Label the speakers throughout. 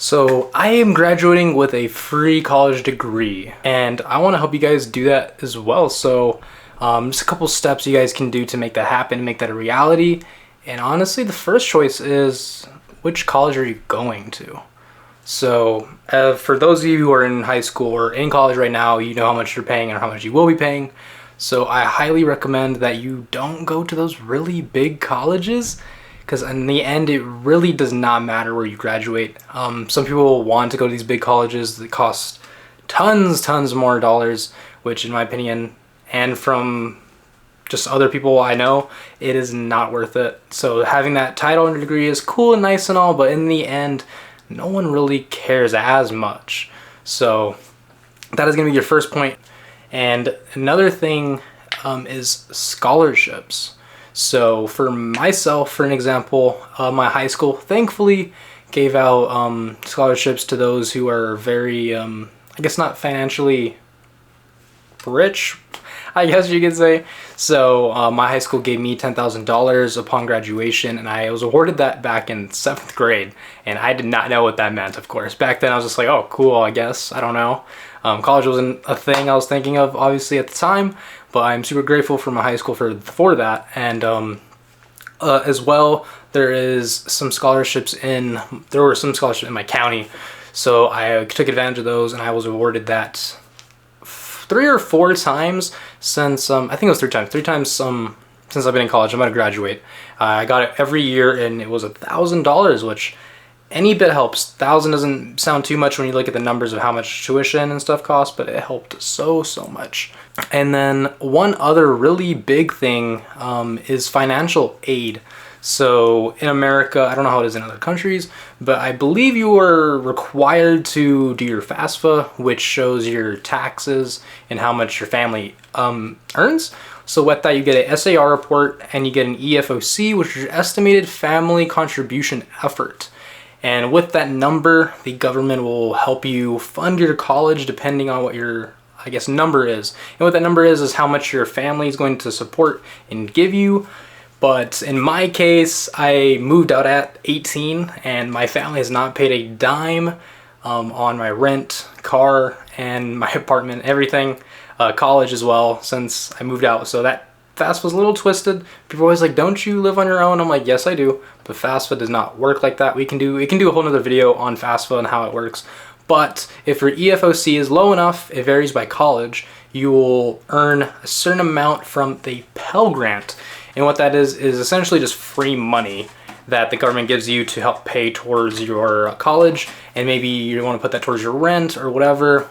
Speaker 1: So I am graduating with a free college degree, and I want to help you guys do that as well. So just a couple steps you guys can do to make that happen, make that a reality. And honestly, the first choice is, which college are you going to? So for those of you who are in high school or in college right now, you know how much you're paying and how much you will be paying. So I highly recommend that you don't go to those really big colleges, because in the end, it really does not matter where you graduate. Some people want to go to these big colleges that cost tons more dollars, which in my opinion, and from just other people I know, it is not worth it. So having that title and degree is cool and nice and all, but in the end, no one really cares as much. So that is gonna be your first point. And another thing is scholarships. So for myself, for an example, my high school thankfully gave out scholarships to those who are very, I guess not financially rich, I guess you could say. So my high school gave me $10,000 upon graduation, and I was awarded that back in 7th grade. And I did not know what that meant, of course. Back then I was just like, oh, cool, I guess. I don't know. College wasn't a thing I was thinking of, obviously, at the time. But I'm super grateful for my high school for that. And as well, there were some scholarships in my county. So I took advantage of those, and I was awarded that 3 or 4 times since, I think it was 3 times. 3 times since I've been in college. I'm about to graduate. I got it every year, and it was $1,000, which any bit helps. 1,000 doesn't sound too much when you look at the numbers of how much tuition and stuff costs, but it helped so much. And then one other really big thing is financial aid. So in America, I don't know how it is in other countries, but I believe you are required to do your FAFSA, which shows your taxes and how much your family earns. So with that, you get an SAR report and you get an EFOC, which is your estimated family contribution effort. And with that number, the government will help you fund your college depending on what your, I guess, number is. And what that number is how much your family is going to support and give you. But in my case, I moved out at 18, and my family has not paid a dime on my rent, car, and my apartment, everything, college as well, since I moved out. So that FAFSA was a little twisted. People are always like, don't you live on your own? I'm like, yes, I do. But FAFSA does not work like that. We can do a whole nother video on FAFSA and how it works. But if your EFOC is low enough, it varies by college, you will earn a certain amount from the Pell Grant. And what that is essentially just free money that the government gives you to help pay towards your college. And maybe you want to put that towards your rent or whatever,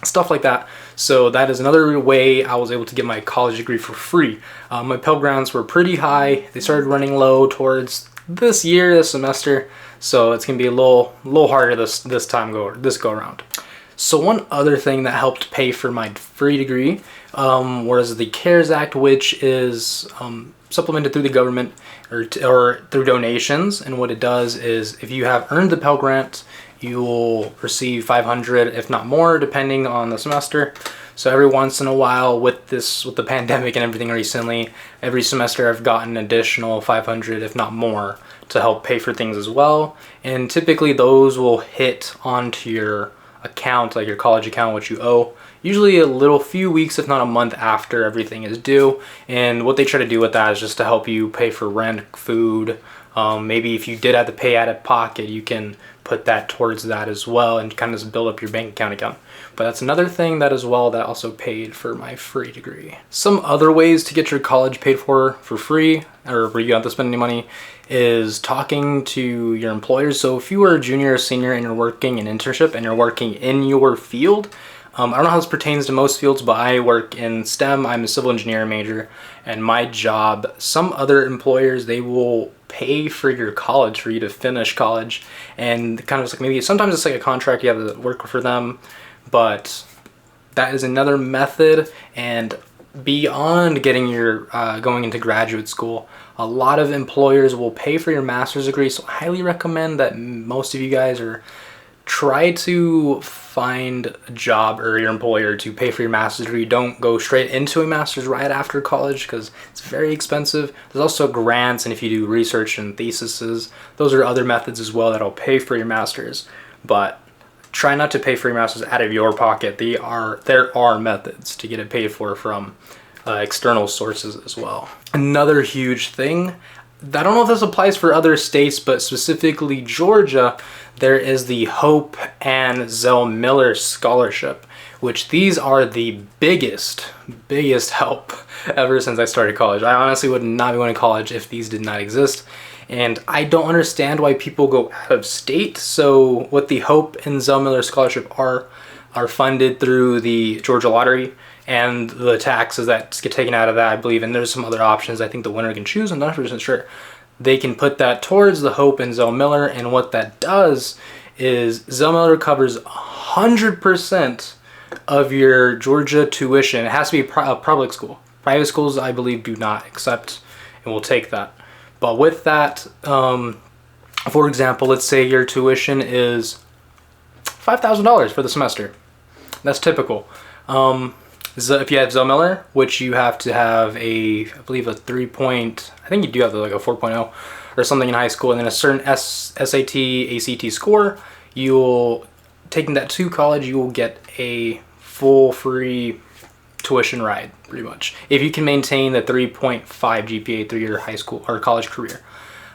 Speaker 1: stuff like that. So that is another way I was able to get my college degree for free. My Pell Grants were pretty high. They started running low towards this semester. So it's gonna be a little harder this go around. So one other thing that helped pay for my free degree was the CARES Act, which is supplemented through the government or through donations. And what it does is, if you have earned the Pell Grant, you will receive $500, if not more, depending on the semester. So every once in a while, with the pandemic and everything recently, every semester I've gotten an additional $500, if not more, to help pay for things as well. And typically those will hit onto your account, like your college account, which you owe, usually a few weeks, if not a month, after everything is due. And what they try to do with that is just to help you pay for rent, food. Maybe if you did have to pay out of pocket, you can put that towards that as well and kind of just build up your bank account. But that's another thing that also paid for my free degree. Some other ways to get your college paid for free, or where you don't have to spend any money, is talking to your employers. So if you are a junior or senior and you're working an internship and you're working in your field, I don't know how this pertains to most fields, but I work in STEM. I'm a civil engineering major, and my job, some other employers, they will pay for your college, for you to finish college. And kind of just like, maybe sometimes it's like a contract, you have to work for them, but that is another method. And beyond getting your going into graduate school, a lot of employers will pay for your master's degree. So I highly recommend that most of you guys are try to find a job or your employer to pay for your master's degree. Don't go straight into a master's right after college because it's very expensive. There's also grants, and if you do research and theses, those are other methods as well that'll pay for your master's. But try not to pay for your master's out of your pocket. There are methods to get it paid for from external sources as well. Another huge thing, I don't know if this applies for other states, but specifically Georgia, there is the Hope and Zell Miller Scholarship, which these are the biggest help ever since I started college. I honestly would not be going to college if these did not exist. And I don't understand why people go out of state. So what the Hope and Zell Miller Scholarship are funded through the Georgia Lottery and the taxes that get taken out of that, I believe, and there's some other options I think the winner can choose. I'm not 100% sure. They can put that towards the Hope and Zell Miller, and what that does is Zell Miller covers 100% of your Georgia tuition. It has to be a public school. Private schools, I believe, do not accept and will take that. But with that, for example, let's say your tuition is $5,000 for the semester. That's typical. If you have Zell Miller, which you have to have I believe a 3 point, I think you do have like a 4.0 or something in high school, and then a certain SAT, ACT score, you'll, taking that to college, you will get a full free tuition ride, pretty much. If you can maintain the 3.5 GPA through your high school or college career.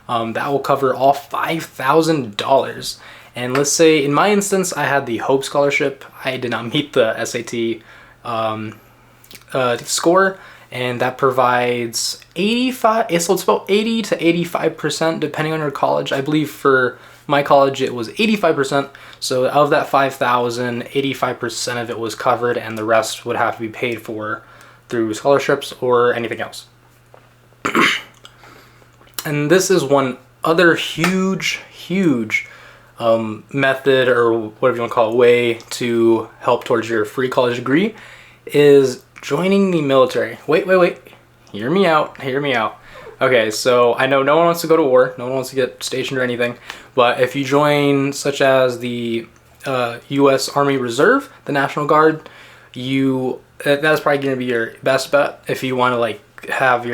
Speaker 1: That will cover all $5,000. And let's say in my instance, I had the Hope Scholarship. I did not meet the SAT score, and that provides 85, so it's about 80 to 85% depending on your college. I believe for my college it was 85%, so of that 5,000, 85% of it was covered, and the rest would have to be paid for through scholarships or anything else. And this is one other huge method, or whatever you want to call it, way to help towards your free college degree, is joining the military. Wait. Hear me out. Okay, so I know no one wants to go to war. No one wants to get stationed or anything. But if you join, such as the U.S. Army Reserve, the National Guard, that's probably going to be your best bet if you want to like have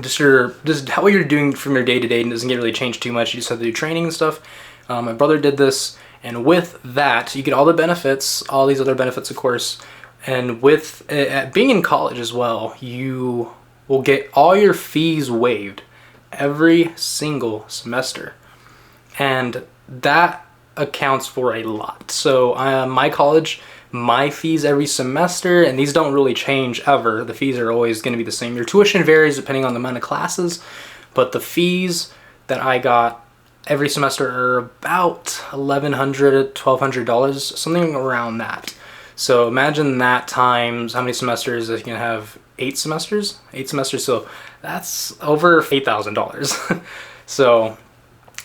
Speaker 1: just how you're doing from your day to day, and doesn't get really changed too much. You just have to do training and stuff. My brother did this, and with that, you get all the benefits, all these other benefits, of course. And with being in college as well, you will get all your fees waived every single semester, and that accounts for a lot. So my college, my fees every semester, and these don't really change ever. The fees are always going to be the same. Your tuition varies depending on the amount of classes, but the fees that I got every semester are about $1,100, $1,200, something around that. So imagine that times how many semesters. You can have 8 semesters. So that's over $8,000. So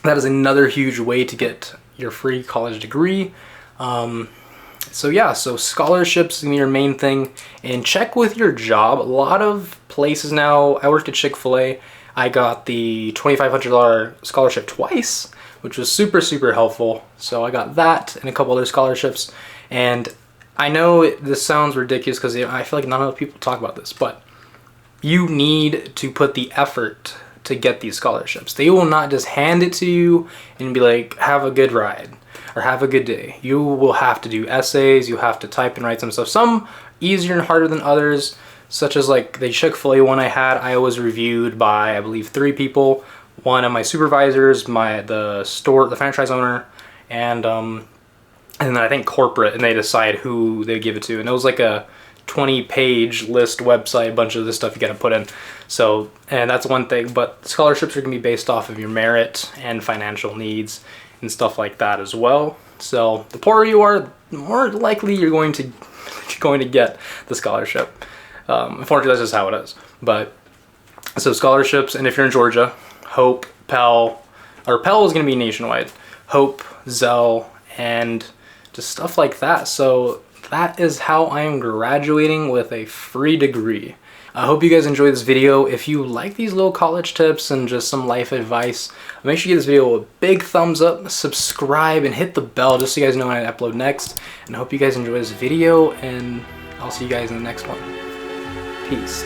Speaker 1: that is another huge way to get your free college degree. So yeah, so scholarships is your main thing, and check with your job. A lot of places now, I worked at Chick-fil-A. I got the $2,500 scholarship twice, which was super helpful. So I got that and a couple other scholarships. And I know this sounds ridiculous because I feel like not enough people talk about this, but you need to put the effort to get these scholarships. They will not just hand it to you and be like, have a good ride or have a good day. You will have to do essays, you have to type and write some stuff. Some easier and harder than others, such as like the Chick-fil-A one I was reviewed by, I believe, 3 people. One of my supervisors, the franchise owner, and then I think corporate, and they decide who they give it to. And it was like a 20-page list website, a bunch of this stuff you got to put in. So, and that's one thing, but scholarships are going to be based off of your merit and financial needs and stuff like that as well. So the poorer you are, the more likely you're going to get the scholarship. Unfortunately, that's just how it is. But so scholarships, and if you're in Georgia, Hope, Pell is going to be nationwide. Hope, Zell, and just stuff like that. So that is how I am graduating with a free degree. I hope you guys enjoyed this video. If you like these little college tips and just some life advice, make sure you give this video a big thumbs up, subscribe, and hit the bell just so you guys know when I upload next. And I hope you guys enjoy this video, and I'll see you guys in the next one. Peace.